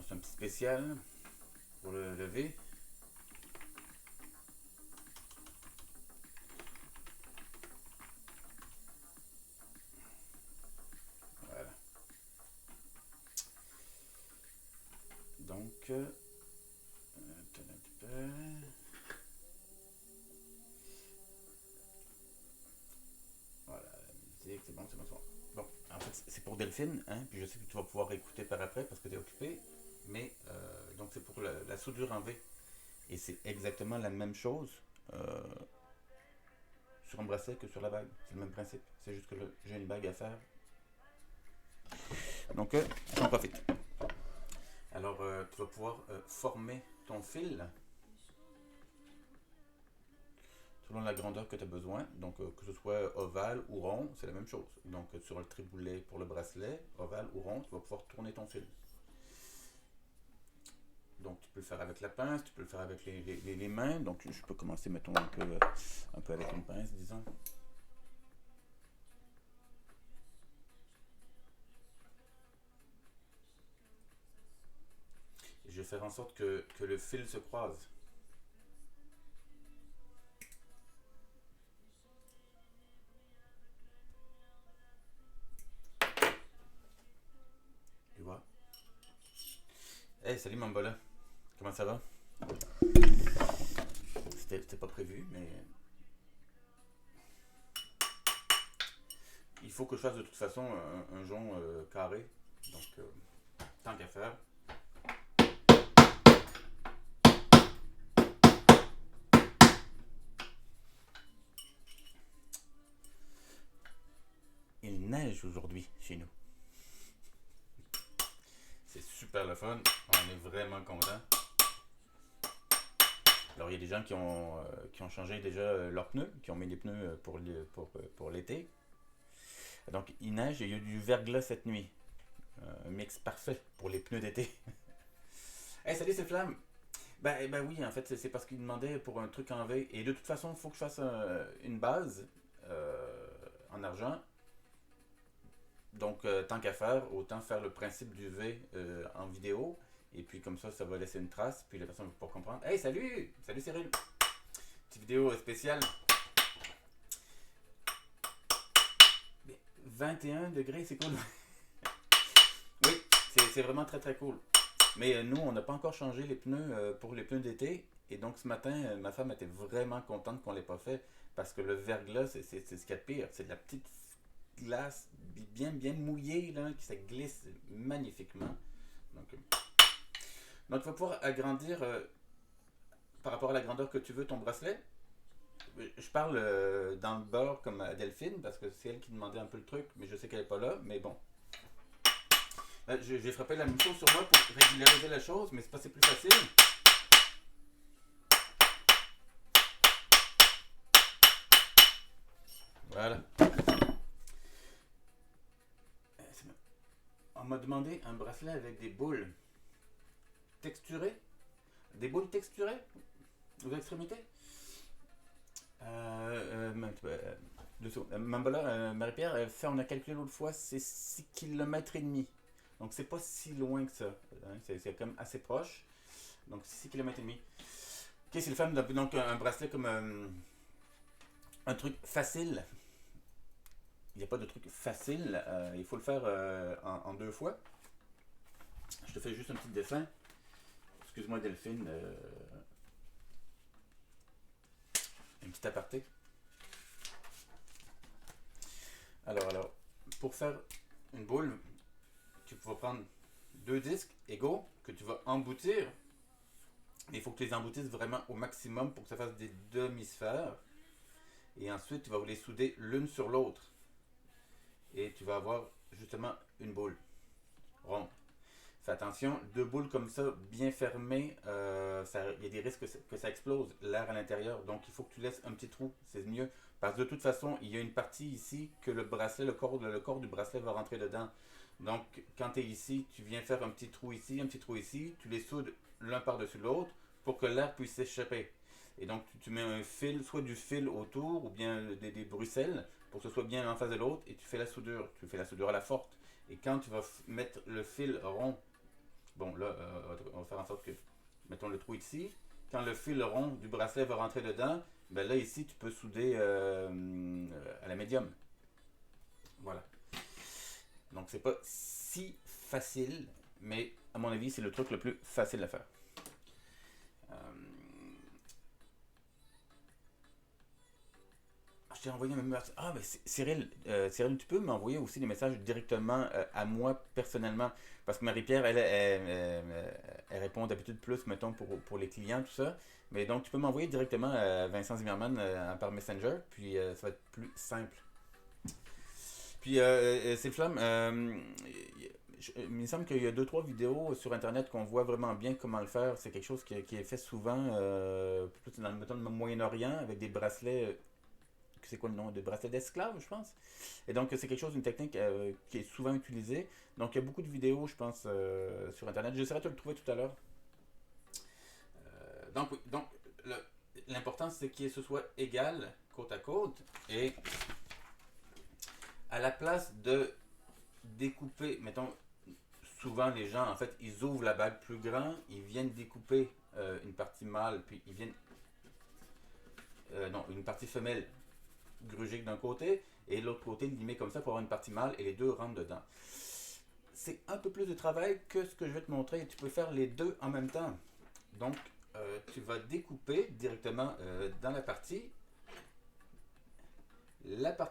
c'est un petit spécial pour le lever. Voilà. Donc, voilà, la musique, c'est bon, c'est bon, c'est bon. Bon, en fait, c'est pour Delphine, hein, puis je sais que tu vas pouvoir écouter par après parce que tu es occupé, mais donc c'est pour la soudure en V. Et c'est exactement la même chose euh, sur un bracelet que sur la bague. C'est le même principe. C'est juste que là, j'ai une bague à faire. Donc, j'en profite. Alors, tu vas pouvoir former ton fil selon la grandeur que tu as besoin. Donc, que ce soit ovale ou rond, c'est la même chose. Donc, sur le triboulet pour le bracelet, ovale ou rond, tu vas pouvoir tourner ton fil. Donc, tu peux le faire avec la pince, tu peux le faire avec les mains. Donc, je peux commencer, mettons, un peu avec une pince, disons. Et je vais faire en sorte que le fil se croise. Tu vois? Hey, salut Mambola. Comment ça va? C'était pas prévu, mais il faut que je fasse de toute façon un jonc carré. Donc, tant qu'à faire. Il neige aujourd'hui chez nous. C'est super le fun. On est vraiment content. Alors, il y a des gens qui ont changé déjà leurs pneus, qui ont mis des pneus pour l'été. Donc, il neige et il y a du verglas cette nuit. Un mix parfait pour les pneus d'été. Hey, salut, c'est Flamme. Ben oui, en fait, c'est parce qu'il demandait pour un truc en V. Et de toute façon, il faut que je fasse une base en argent. Donc, tant qu'à faire, autant faire le principe du V en vidéo. Et puis, comme ça va laisser une trace. Puis, la personne va pouvoir comprendre. Hey, salut! Salut, Cyril! Petite vidéo spéciale. 21 degrés, c'est cool. Oui, c'est vraiment très très cool. Mais nous, on n'a pas encore changé les pneus pour les pneus d'été. Et donc, ce matin, ma femme était vraiment contente qu'on ne l'ait pas fait. Parce que le verglas, c'est ce qu'il y a de pire. C'est de la petite glace bien mouillée, là, qui se glisse magnifiquement. Donc, tu vas pouvoir agrandir par rapport à la grandeur que tu veux ton bracelet. Je parle dans le beurre comme à Delphine, parce que c'est elle qui demandait un peu le truc, mais je sais qu'elle n'est pas là, mais bon. J'ai frappé la même chose sur moi pour régulariser la chose, mais c'est plus facile. Voilà. On m'a demandé un bracelet avec des boules texturées. Des boules texturées aux extrémités. Mambola, Marie-Pierre, on a calculé l'autre fois, c'est 6 km et demi. Donc c'est pas si loin que ça. Hein, c'est quand même assez proche. Donc 6 km et demi. Ok, c'est le fun. Donc un bracelet comme un truc facile. Il n'y a pas de truc facile. Il faut le faire en deux fois. Je te fais juste un petit dessin. Excuse-moi Delphine. Un petit aparté. Alors, pour faire une boule, tu vas prendre deux disques égaux que tu vas emboutir. Mais il faut que tu les emboutisses vraiment au maximum pour que ça fasse des demi-sphères. Et ensuite, tu vas les souder l'une sur l'autre. Et tu vas avoir justement une boule ronde. Fais attention, deux boules comme ça, bien fermées, il y a des risques que ça explose l'air à l'intérieur. Donc il faut que tu laisses un petit trou, c'est mieux. Parce que de toute façon, il y a une partie ici que le bracelet, le corps du bracelet va rentrer dedans. Donc quand tu es ici, tu viens faire un petit trou ici, un petit trou ici, tu les soudes l'un par-dessus l'autre pour que l'air puisse s'échapper. Et donc tu mets un fil, soit du fil autour ou bien des bruxelles pour que ce soit bien en face de l'autre et tu fais la soudure. Tu fais la soudure à la forte. Et quand tu vas mettre le fil rond bon là, on va faire en sorte que, mettons le trou ici, quand le fil rond du bracelet va rentrer dedans, ben là ici tu peux souder à la médium. Voilà. Donc c'est pas si facile, mais à mon avis c'est le truc le plus facile à faire. Euh, je t'ai envoyé un message. Ah, mais Cyril, Cyril, tu peux m'envoyer aussi des messages directement à moi personnellement. Parce que Marie-Pierre, elle répond d'habitude plus, mettons, pour les clients, tout ça. Mais donc, tu peux m'envoyer directement à Vincent Zimmerman par Messenger, puis ça va être plus simple. Puis, c'est Flamme, il me semble qu'il y a deux trois vidéos sur Internet qu'on voit vraiment bien comment le faire. C'est quelque chose qui est fait souvent, plus dans mettons, le Moyen-Orient, avec des bracelets c'est quoi le nom de bracelet d'esclave, je pense. Et donc, c'est quelque chose, une technique qui est souvent utilisée. Donc, il y a beaucoup de vidéos, je pense, sur Internet. J'essaierai de le trouver tout à l'heure. Donc, oui. Donc, l'important, c'est que ce soit égal, côte à côte. Et à la place de découper, mettons, souvent les gens, en fait, ils ouvrent la bague plus grand, ils viennent découper une partie mâle, puis ils viennent. Non, une partie femelle grugé d'un côté et l'autre côté limé comme ça pour avoir une partie mâle et les deux rentrent dedans. C'est un peu plus de travail que ce que je vais te montrer. Tu peux faire les deux en même temps. Donc, tu vas découper directement dans la partie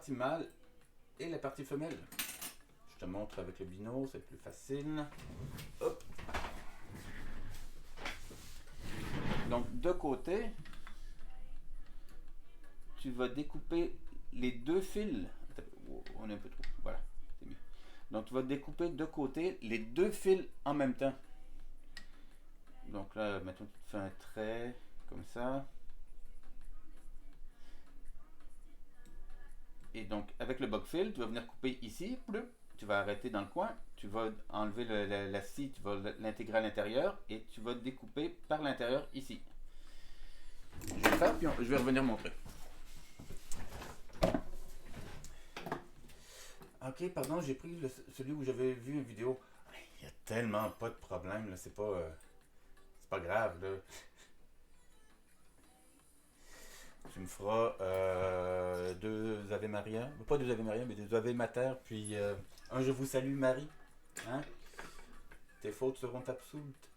mâle et la partie femelle. Je te montre avec le bino, c'est plus facile. Hop. Donc, de côté, tu vas découper les deux fils. On est un peu trop. Voilà, c'est mieux. Donc, tu vas découper de côté les deux fils en même temps. Donc là, mettons, tu fais un trait comme ça. Et donc, avec le bug fil, tu vas venir couper ici. Tu vas arrêter dans le coin. Tu vas enlever la scie, tu vas l'intégrer à l'intérieur. Et tu vas découper par l'intérieur ici. Je vais le faire, puis je vais revenir montrer. Ok, pardon, j'ai pris celui où j'avais vu une vidéo. Il n'y a tellement pas de problème, là. C'est pas grave, là. Tu me feras deux Ave Maria. Pas deux Ave Maria, mais deux Ave Mater. Puis un Je vous salue, Marie. Hein? Tes fautes seront absoutes.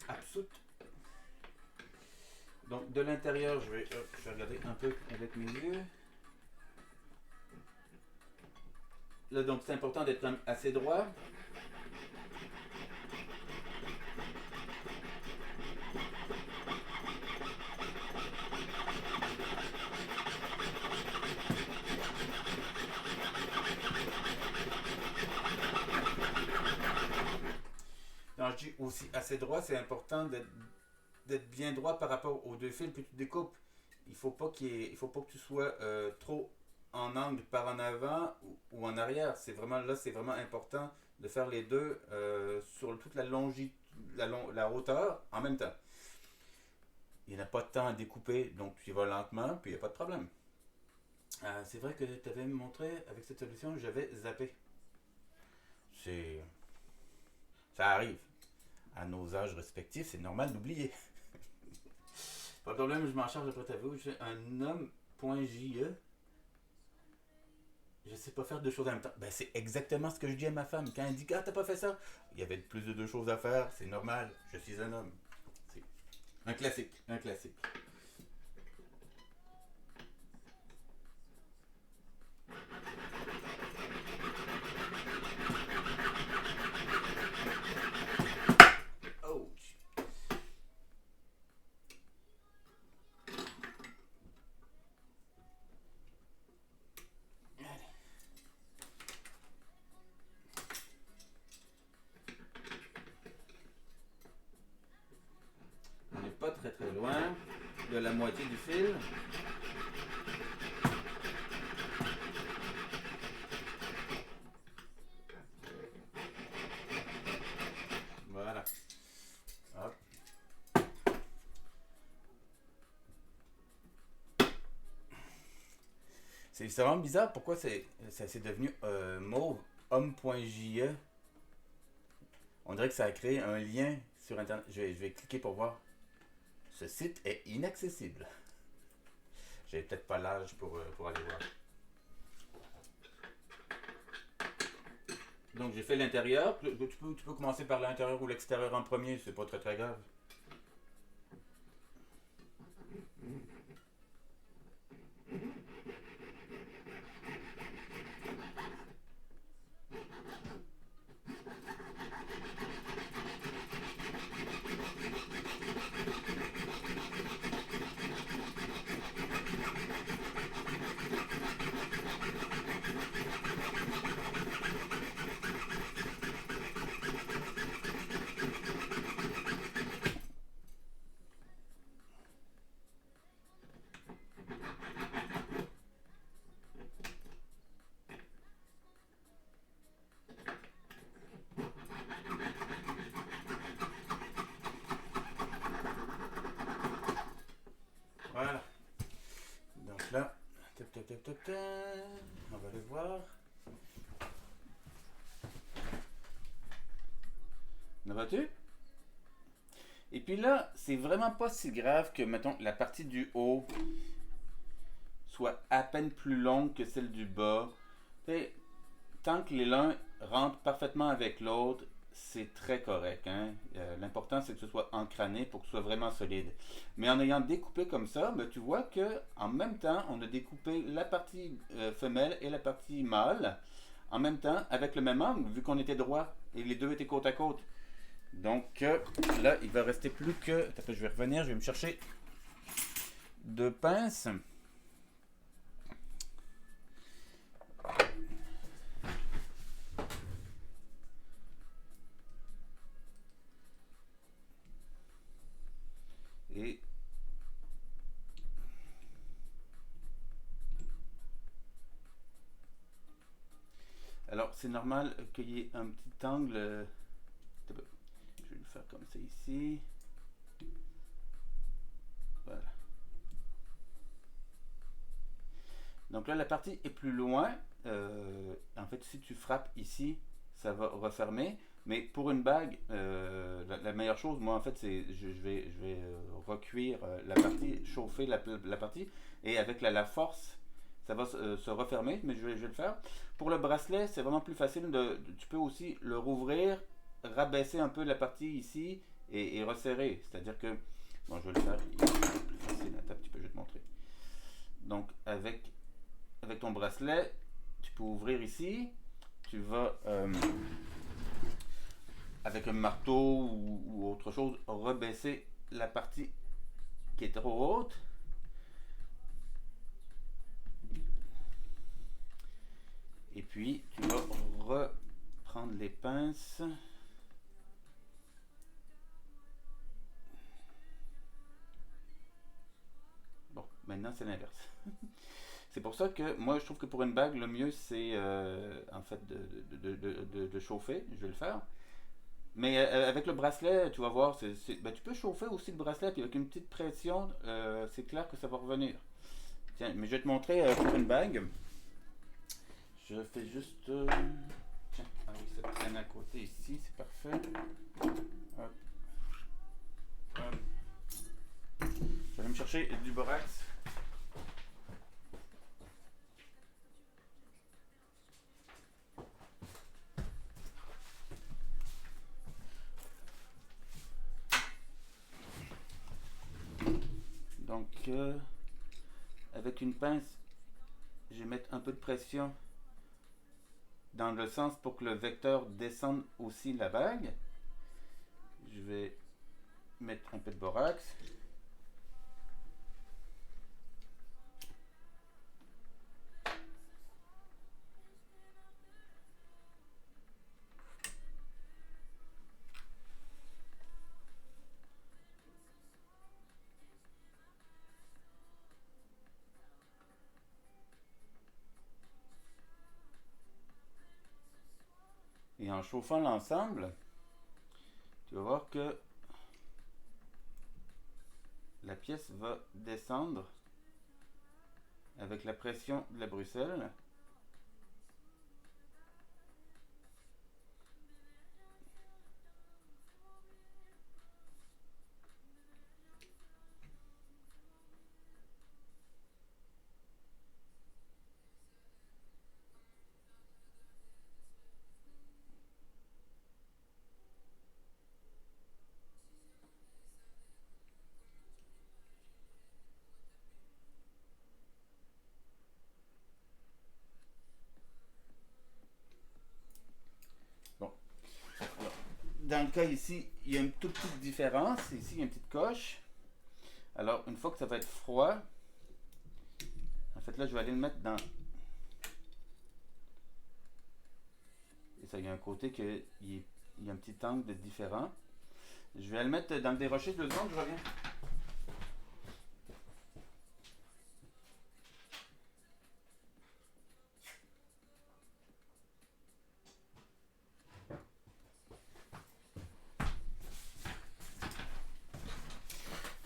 Absoutes. Donc, de l'intérieur, je vais regarder un peu avec mes yeux. Là, donc, c'est important d'être assez droit. Quand je dis aussi assez droit, c'est important d'être bien droit par rapport aux deux fils, puis tu découpes. Il faut pas que tu sois trop en angle par en avant ou en arrière. C'est vraiment important de faire les deux sur toute la longitude, la hauteur en même temps. Il n'y a pas de temps à découper, donc tu y vas lentement, puis il n'y a pas de problème. C'est vrai que tu avais montré avec cette solution, j'avais zappé. Ça arrive. À nos âges respectifs, c'est normal d'oublier. Pas de problème, je m'en charge après ta vidéo. Je suis un homme.je. Je sais pas faire deux choses en même temps. Ben, c'est exactement ce que je dis à ma femme. Quand elle dit ah, t'as pas fait ça, il y avait plus de deux choses à faire, c'est normal. Je suis un homme. C'est un classique. Un classique. Ouch. On n'est pas très très loin de la moitié du fil. Voilà. Hop. C'est vraiment bizarre pourquoi c'est devenu mauve homme.je. On dirait que ça a créé un lien sur Internet. Je vais cliquer pour voir. Ce site est inaccessible. J'ai peut-être pas l'âge pour aller voir. Donc j'ai fait l'intérieur. Tu peux commencer par l'intérieur ou l'extérieur en premier, c'est pas très très grave. Voilà. Donc là, tap, tap, tap, tap, tap. On va le voir. En vois-tu? Et puis là, c'est vraiment pas si grave que, mettons, la partie du haut soit à peine plus longue que celle du bas. T'sais, tant que les l'un rentre parfaitement avec l'autre, c'est très correct. Hein? L'important, c'est que ce soit encrané pour que ce soit vraiment solide. Mais en ayant découpé comme ça, ben, tu vois que en même temps, on a découpé la partie femelle et la partie mâle en même temps avec le même angle, vu qu'on était droit et les deux étaient côte à côte. Donc là, il va rester plus que... Attends, je vais revenir, je vais me chercher deux pinces. Et alors, c'est normal qu'il y ait un petit angle. Je vais le faire comme ça ici. Voilà. Donc là, la partie est plus loin. En fait, si tu frappes ici, ça va refermer. Mais pour une bague, la meilleure chose, moi, en fait, c'est je vais recuire la partie, chauffer la partie. Et avec la force, ça va se refermer, mais je vais le faire. Pour le bracelet, c'est vraiment plus facile. Tu peux aussi le rouvrir, rabaisser un peu la partie ici et resserrer. C'est-à-dire que, bon, je vais le faire, il est plus facile. Attends un petit peu, je vais te montrer. Donc, avec ton bracelet, tu peux ouvrir ici. Tu vas, avec un marteau ou autre chose, rebaisser la partie qui est trop haute. Et puis, tu vas reprendre les pinces. Bon, maintenant c'est l'inverse. C'est pour ça que moi je trouve que pour une bague, le mieux c'est en fait de chauffer. Je vais le faire. Mais avec le bracelet, tu vas voir, ben, tu peux chauffer aussi le bracelet, puis avec une petite pression, c'est clair que ça va revenir. Tiens, mais je vais te montrer pour une bague. Je fais juste. Tiens, ah oui, ça traîne à côté ici, c'est parfait. Hop, hop. Je vais me chercher du borax. Donc, avec une pince, je vais mettre un peu de pression dans le sens pour que le vecteur descende aussi la bague. Je vais mettre un peu de borax. Et en chauffant l'ensemble, tu vas voir que la pièce va descendre avec la pression de la Bruxelles. dans le cas ici, il y a une toute petite différence. Ici, il y a une petite coche. Alors, une fois que ça va être froid, en fait, là, je vais aller le mettre dans... Et ça, il y a un côté il y a un petit angle de différent. Je vais le mettre dans le dérocher 2 secondes, je reviens.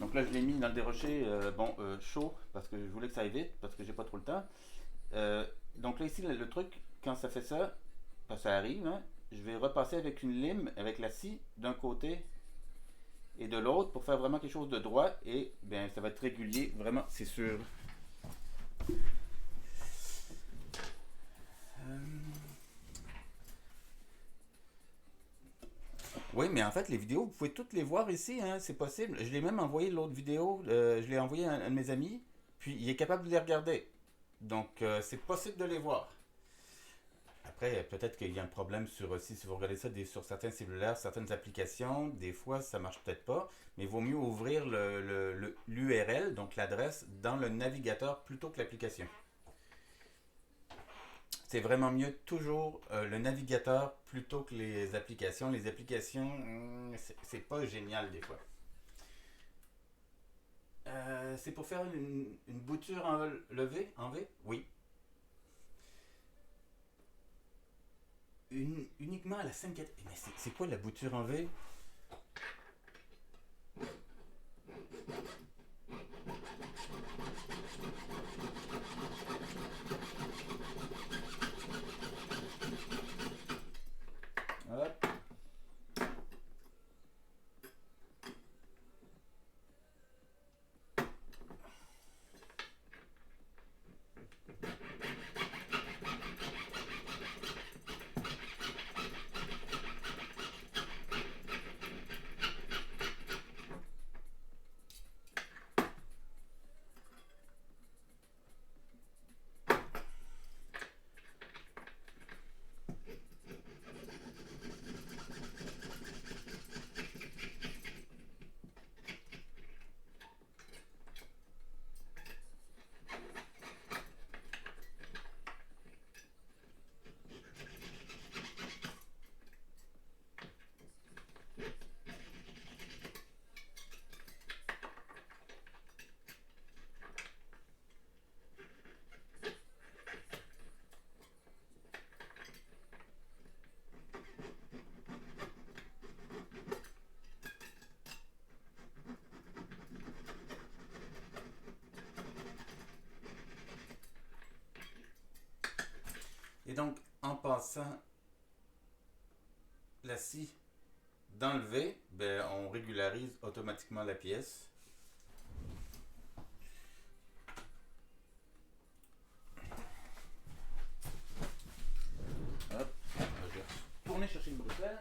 Donc là, je l'ai mis dans le dérocher chaud parce que je voulais que ça aille vite, parce que j'ai pas trop le temps. Donc là, ici, le truc, quand ça fait ça, parce que ça arrive, hein, je vais repasser avec une lime, avec la scie d'un côté et de l'autre pour faire vraiment quelque chose de droit et bien ça va être régulier, vraiment, c'est sûr. Oui, mais en fait, les vidéos, vous pouvez toutes les voir ici, hein, c'est possible. Je l'ai même envoyé l'autre vidéo, je l'ai envoyé à un de mes amis, puis il est capable de les regarder. Donc, c'est possible de les voir. Après, peut-être qu'il y a un problème sur aussi, si vous regardez ça sur certains cellulaires, certaines applications, des fois ça marche peut-être pas, mais il vaut mieux ouvrir l'URL, donc l'adresse, dans le navigateur plutôt que l'application. C'est vraiment mieux toujours le navigateur plutôt que les applications. Les applications, c'est pas génial des fois. C'est pour faire une bouture en V? Oui. Uniquement à la 5 4. Mais c'est quoi la bouture en V? Hop. Et donc, en passant la scie dans le V, ben, on régularise automatiquement la pièce. Hop, je vais retourner chercher une broutelle.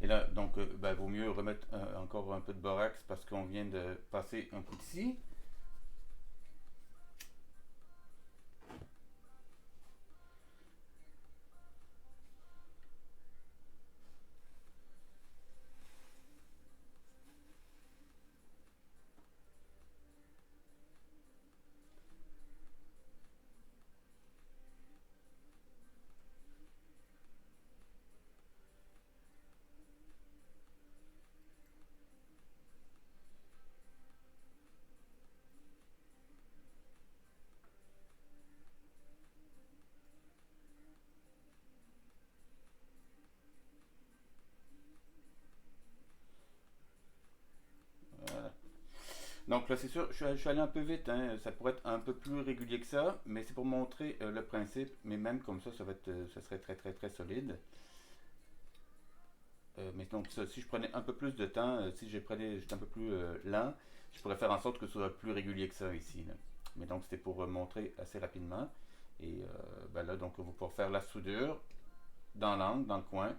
Et là, donc, ben, vaut mieux remettre encore un peu de borax parce qu'on vient de passer un coup de scie. Voilà. Donc là, c'est sûr, je suis allé un peu vite, hein, ça pourrait être un peu plus régulier que ça, mais c'est pour montrer le principe, mais même comme ça, ça serait très très très solide. Mais donc ça, si je prenais un peu plus de temps, si j'étais un peu plus lent, je pourrais faire en sorte que ce soit plus régulier que ça ici, là. Mais donc c'était pour montrer assez rapidement. Et ben là, donc vous pourrez faire la soudure dans l'angle, dans le coin.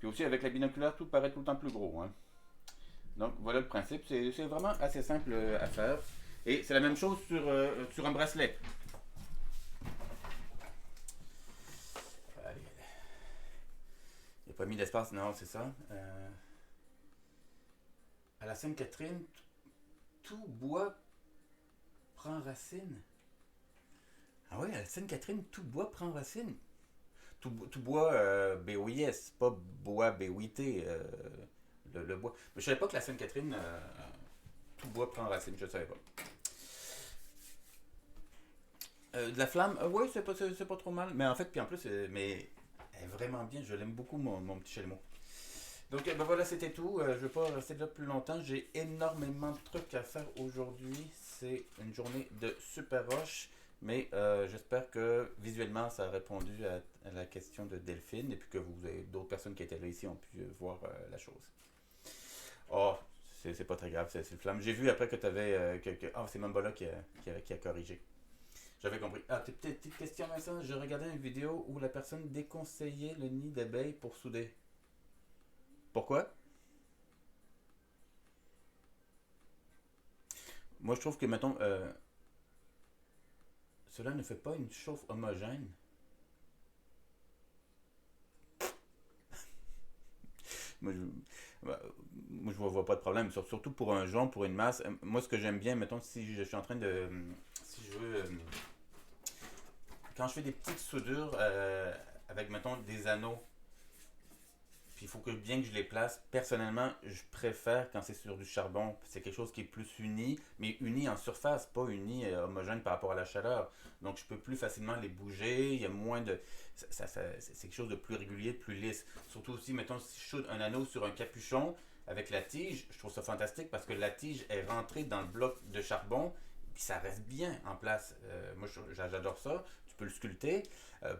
Puis aussi avec la binoculaire, tout paraît tout le temps plus gros, hein. Donc voilà le principe, c'est vraiment assez simple à faire. Et c'est la même chose sur un bracelet. Allez, il n'y a pas mis d'espace, non, c'est ça. À la Sainte-Catherine, tout bois prend racine. Ah oui, à la Sainte-Catherine, tout bois prend racine. Tout bois BOIS, pas bois BOIT, le bois. Mais je savais pas que la Sainte-Catherine, tout bois prend racine, je savais pas. De la flamme, oui, c'est pas trop mal. Mais en fait, puis en plus, mais elle est vraiment bien. Je l'aime beaucoup, mon petit chalumeau. Donc, ben voilà, c'était tout. Je ne vais pas rester là plus longtemps. J'ai énormément de trucs à faire aujourd'hui. C'est une journée de super rush. Mais j'espère que visuellement, ça a répondu à la question de Delphine et puis que vous avez d'autres personnes qui étaient là ici ont pu voir la chose. Oh, c'est pas très grave, c'est le flamme. J'ai vu après que tu avais. Ah, c'est Mambola qui a corrigé. J'avais compris. Ah, petite question, Vincent. Je regardais une vidéo où la personne déconseillait le nid d'abeille pour souder. Pourquoi? Moi, je trouve que, mettons, cela ne fait pas une chauffe homogène. Moi, bah, moi, je vois pas de problème. Surtout pour un jonc, pour une masse. Moi, ce que j'aime bien, mettons, si je suis en train de. Si je veux. Quand je fais des petites soudures avec, mettons, des anneaux, puis il faut que bien que je les place. Personnellement, je préfère quand c'est sur du charbon. C'est quelque chose qui est plus uni, mais uni en surface, pas uni homogène par rapport à la chaleur. Donc je peux plus facilement les bouger. Il y a moins de. C'est quelque chose de plus régulier, de plus lisse. Surtout aussi, mettons, si je soude un anneau sur un capuchon avec la tige, je trouve ça fantastique parce que la tige est rentrée dans le bloc de charbon. Puis ça reste bien en place. Moi, j'adore ça. Tu peux le sculpter.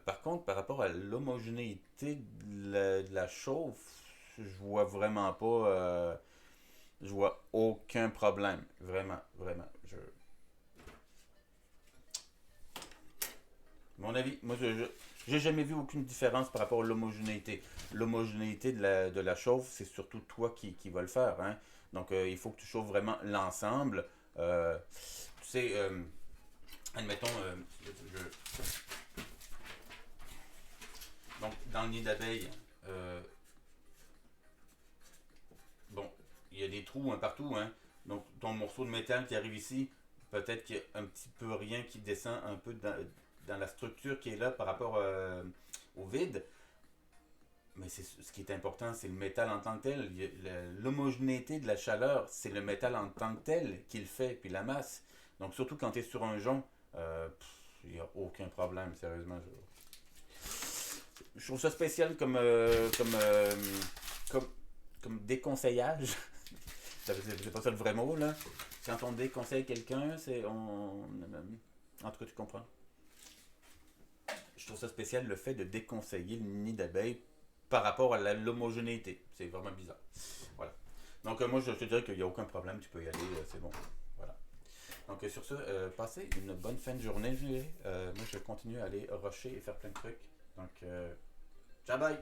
Par contre, par rapport à l'homogénéité de la chauffe, je vois vraiment pas. Je vois aucun problème. Vraiment, vraiment. Mon avis, moi, j'ai jamais vu aucune différence par rapport à l'homogénéité. L'homogénéité de la chauffe, c'est surtout toi qui va le faire. Hein? Donc, il faut que tu chauffes vraiment l'ensemble. Tu sais, admettons, donc, dans le nid d'abeille, euh, bon, il y a des trous hein, partout. Hein. Donc, ton morceau de métal qui arrive ici, peut-être qu'il y a un petit peu rien qui descend un peu dans la structure qui est là par rapport au vide. Mais ce qui est important, c'est le métal en tant que tel. L'homogénéité de la chaleur, c'est le métal en tant que tel qui le fait, puis la masse. Donc, surtout quand tu es sur un jonc, il n'y a aucun problème, sérieusement. Je trouve ça spécial comme, comme déconseillage. C'est pas ça le vrai mot, là. Quand on déconseille quelqu'un, c'est. En tout cas, tu comprends. Je trouve ça spécial le fait de déconseiller le nid d'abeille par rapport à l'homogénéité. C'est vraiment bizarre. Voilà. Donc, moi, je te dirais qu'il n'y a aucun problème, tu peux y aller, c'est bon. Voilà. Donc, sur ce, passez une bonne fin de journée. Moi, je continue à aller rusher et faire plein de trucs. Donc, ciao, bye!